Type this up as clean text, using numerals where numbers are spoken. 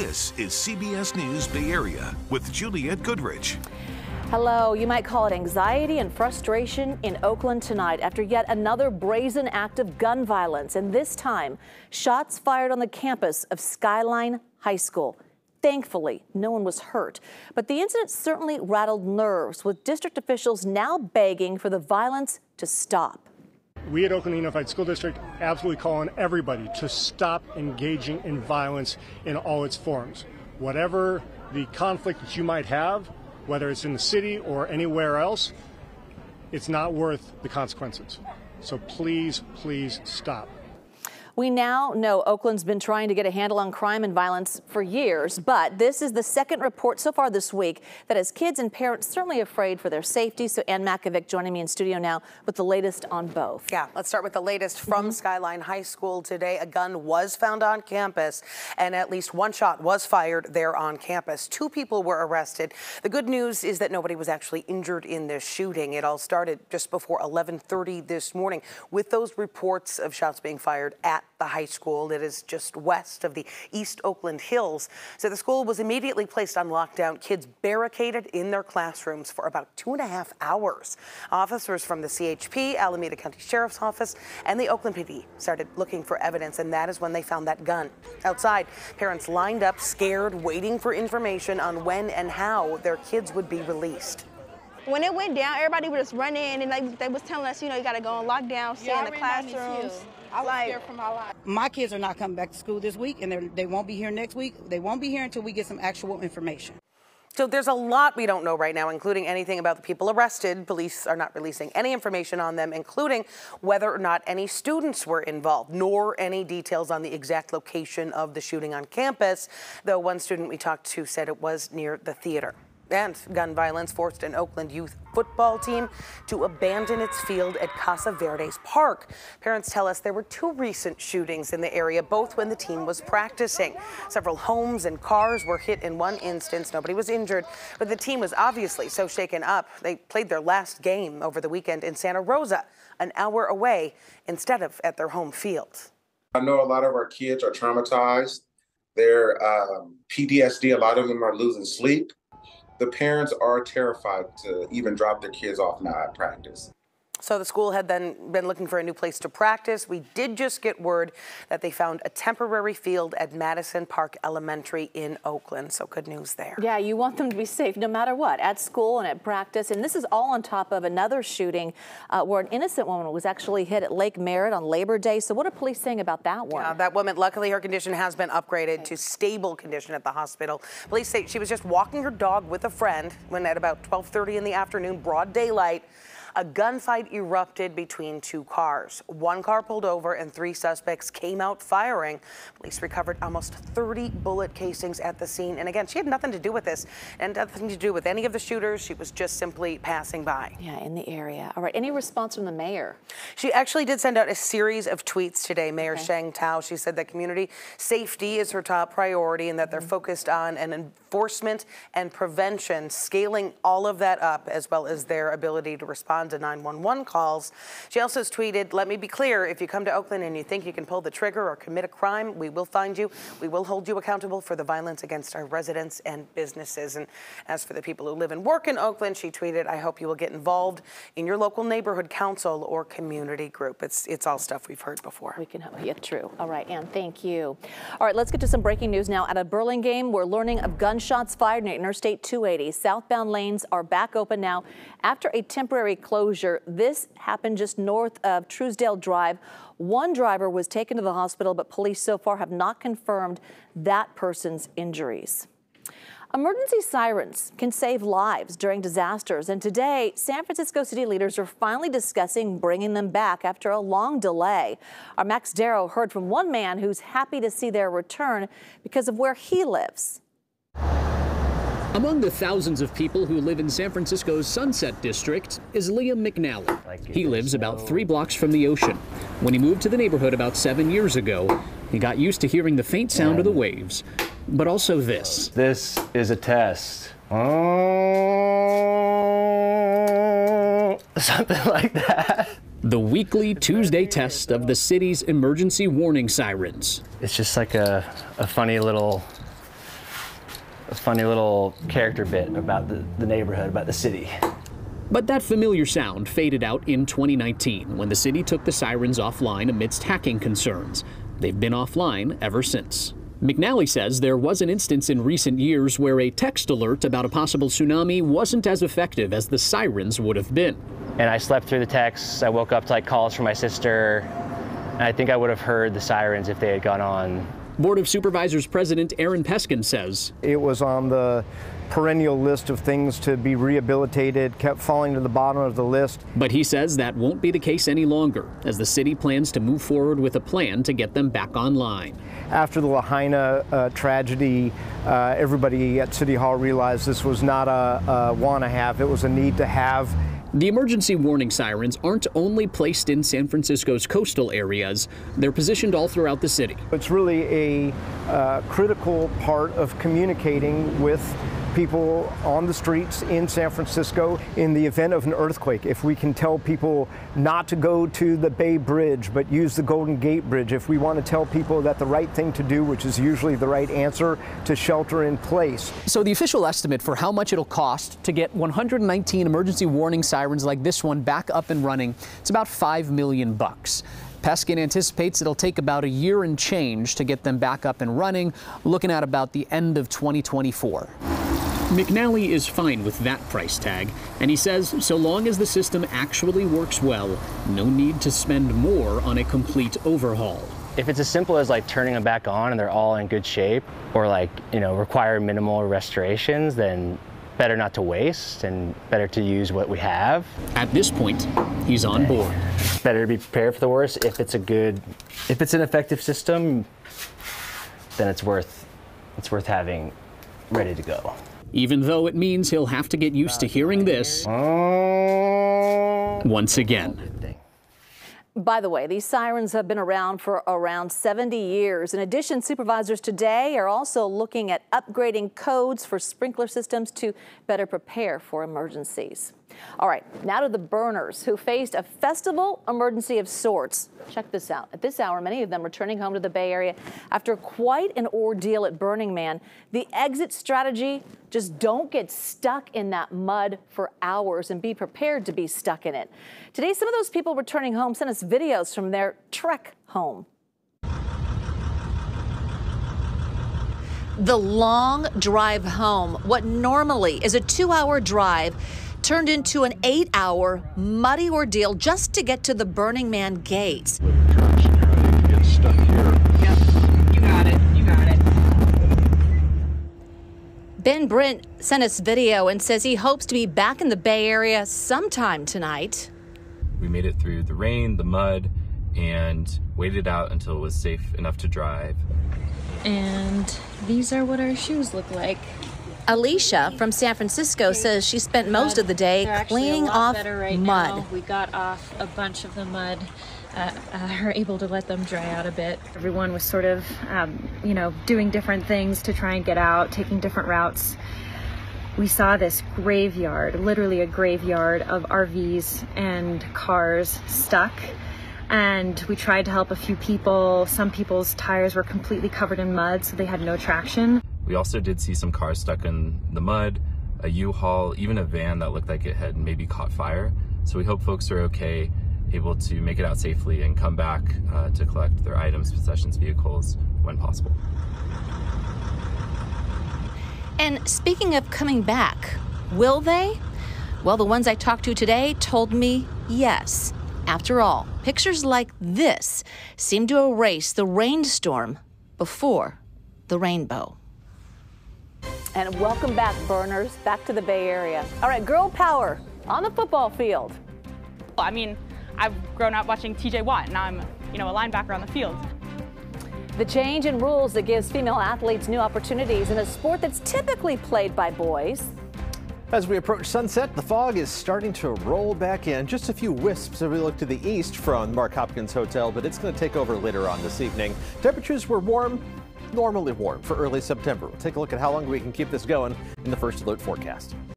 This is CBS News Bay Area with Juliette Goodrich. Hello. You might call it anxiety and frustration in Oakland tonight after yet another brazen act of gun violence, and this time shots fired on the campus of Skyline High School. Thankfully, no one was hurt, but the incident certainly rattled nerves, with district officials now begging for the violence to stop. We at Oakland Unified School District absolutely call on everybody to stop engaging in violence in all its forms. Whatever the conflict that you might have, whether it's in the city or anywhere else, it's not worth the consequences. So please, please stop. We now know Oakland's been trying to get a handle on crime and violence for years, but this is the second report so far this week that has kids and parents certainly afraid for their safety. So Ann Makovic joining me in studio now with the latest on both. Yeah, let's start with the latest from Skyline High School today. A gun was found on campus and at least one shot was fired there on campus. 2 people were arrested. The good news is that nobody was actually injured in this shooting. It all started just before 11:30 this morning with those reports of shots being fired at the high school that is just west of the East Oakland Hills. So the school was immediately placed on lockdown. Kids barricaded in their classrooms for about 2.5 hours. Officers from the CHP, Alameda County Sheriff's Office, and the Oakland PD started looking for evidence, and that is when they found that gun. Outside, parents lined up, scared, waiting for information on when and how their kids would be released. When it went down, everybody was just running, and they was telling us, you got to go on lockdown, stay in the classrooms. I was scared for my life. My kids are not coming back to school this week, and they won't be here next week. They won't be here until we get some actual information. So there's a lot we don't know right now, including anything about the people arrested. Police are not releasing any information on them, including whether or not any students were involved, nor any details on the exact location of the shooting on campus, though one student we talked to said it was near the theater. And gun violence forced an Oakland youth football team to abandon its field at Casa Verdes Park. Parents tell us there were 2 recent shootings in the area, both when the team was practicing. Several homes and cars were hit in one instance. Nobody was injured, but the team was obviously so shaken up. They played their last game over the weekend in Santa Rosa, an hour away, instead of at their home field. I know a lot of our kids are traumatized. They're PTSD. A lot of them are losing sleep. The parents are terrified to even drop their kids off now at practice. So the school had then been looking for a new place to practice. We did just get word that they found a temporary field at Madison Park Elementary in Oakland. So good news there. Yeah, you want them to be safe no matter what, at school and at practice. And this is all on top of another shooting where an innocent woman was actually hit at Lake Merritt on Labor Day. So what are police saying about that one? That woman, luckily her condition has been upgraded to stable condition at the hospital. Police say she was just walking her dog with a friend when at about 12:30 in the afternoon, broad daylight, a gunfight erupted between 2 cars. 1 car pulled over and 3 suspects came out firing. Police recovered almost 30 bullet casings at the scene. And again, she had nothing to do with this and nothing to do with any of the shooters. She was just simply passing by. Yeah, in the area. All right, any response from the mayor? She actually did send out a series of tweets today, Mayor Sheng Tao. She said that community safety is her top priority and that they're focused on an enforcement and prevention, scaling all of that up, as well as their ability to respond to 911 calls. She also tweeted, "Let me be clear, if you come to Oakland and you think you can pull the trigger or commit a crime, we will find you. We will hold you accountable for the violence against our residents and businesses." And as for the people who live and work in Oakland, she tweeted, "I hope you will get involved in your local neighborhood council or community group." It's all stuff we've heard before. We can, yeah, true. All right, Ann, thank you. All right, let's get to some breaking news now. Out of Burlingame, we're learning of gunshots fired near Interstate 280. Southbound lanes are back open now after a temporary closure. This happened just north of Truesdale Drive. One driver was taken to the hospital, but police so far have not confirmed that person's injuries. Emergency sirens can save lives during disasters, and today San Francisco city leaders are finally discussing bringing them back after a long delay. Our Max Darrow heard from one man who's happy to see their return because of where he lives. Among the thousands of people who live in San Francisco's Sunset District is Liam McNally. He lives about 3 blocks from the ocean. When he moved to the neighborhood about 7 years ago, he got used to hearing the faint sound of the waves, but also this. This is a test. Something like that. The weekly Tuesday test of the city's emergency warning sirens. It's just like a funny little a funny little character bit about the neighborhood, about the city. But that familiar sound faded out in 2019 when the city took the sirens offline amidst hacking concerns. They've been offline ever since. McNally says there was an instance in recent years where a text alert about a possible tsunami wasn't as effective as the sirens would have been. And I slept through the texts. I woke up to like calls from my sister, and I think I would have heard the sirens if they had gone on. Board of Supervisors President Aaron Peskin says it was on the perennial list of things to be rehabilitated, kept falling to the bottom of the list. But he says that won't be the case any longer, as the city plans to move forward with a plan to get them back online. After the Lahaina tragedy, everybody at City Hall realized this was not a want to have, it was a need to have. The emergency warning sirens aren't only placed in San Francisco's coastal areas, they're positioned all throughout the city. It's really a critical part of communicating with people on the streets in San Francisco in the event of an earthquake. If we can tell people not to go to the Bay Bridge but use the Golden Gate Bridge, if we want to tell people that the right thing to do, which is usually the right answer, to shelter in place. So the official estimate for how much it'll cost to get 119 emergency warning sirens like this one back up and running, it's about $5 million. Peskin anticipates it'll take about a year and change to get them back up and running, looking at about the end of 2024. McNally is fine with that price tag, and he says so long as the system actually works well, no need to spend more on a complete overhaul. If it's as simple as like turning them back on and they're all in good shape, or like, require minimal restorations, then better not to waste and better to use what we have. At this point, he's on board. Better to be prepared for the worst. If it's an effective system, then it's worth having ready to go. Even though it means he'll have to get used to hearing this once again. By the way, these sirens have been around for around 70 years. In addition, supervisors today are also looking at upgrading codes for sprinkler systems to better prepare for emergencies. All right, now to the burners who faced a festival emergency of sorts. Check this out. At this hour, many of them returning home to the Bay Area after quite an ordeal at Burning Man. The exit strategy, just don't get stuck in that mud for hours and be prepared to be stuck in it. Today, some of those people returning home sent us videos from their trek home. The long drive home, what normally is a 2-hour drive, turned into an 8-hour muddy ordeal just to get to the Burning Man gates. Get stuck here. Yep, you got it. Ben Brent sent us video and says he hopes to be back in the Bay Area sometime tonight. We made it through the rain, the mud, and waited out until it was safe enough to drive. And these are what our shoes look like. Alicia from San Francisco says she spent most of the day cleaning off mud. Now. We got off a bunch of the mud, are able to let them dry out a bit. Everyone was sort of, doing different things to try and get out, taking different routes. We saw this graveyard, literally a graveyard of RVs and cars stuck. And we tried to help a few people. Some people's tires were completely covered in mud, so they had no traction. We also did see some cars stuck in the mud, a U-Haul, even a van that looked like it had maybe caught fire. So we hope folks are okay, able to make it out safely and come back to collect their items, possessions, vehicles when possible. And speaking of coming back, will they? Well, the ones I talked to today told me yes. After all, pictures like this seem to erase the rainstorm before the rainbow. And welcome back, burners, back to the Bay Area. All right, girl power on the football field. I mean, I've grown up watching TJ Watt. Now I'm, a linebacker on the field. The change in rules that gives female athletes new opportunities in a sport that's typically played by boys. As we approach sunset, the fog is starting to roll back in. Just a few wisps as we look to the east from Mark Hopkins Hotel, but it's going to take over later on this evening. Temperatures were warm, normally warm for early September. We'll take a look at how long we can keep this going in the First Alert forecast.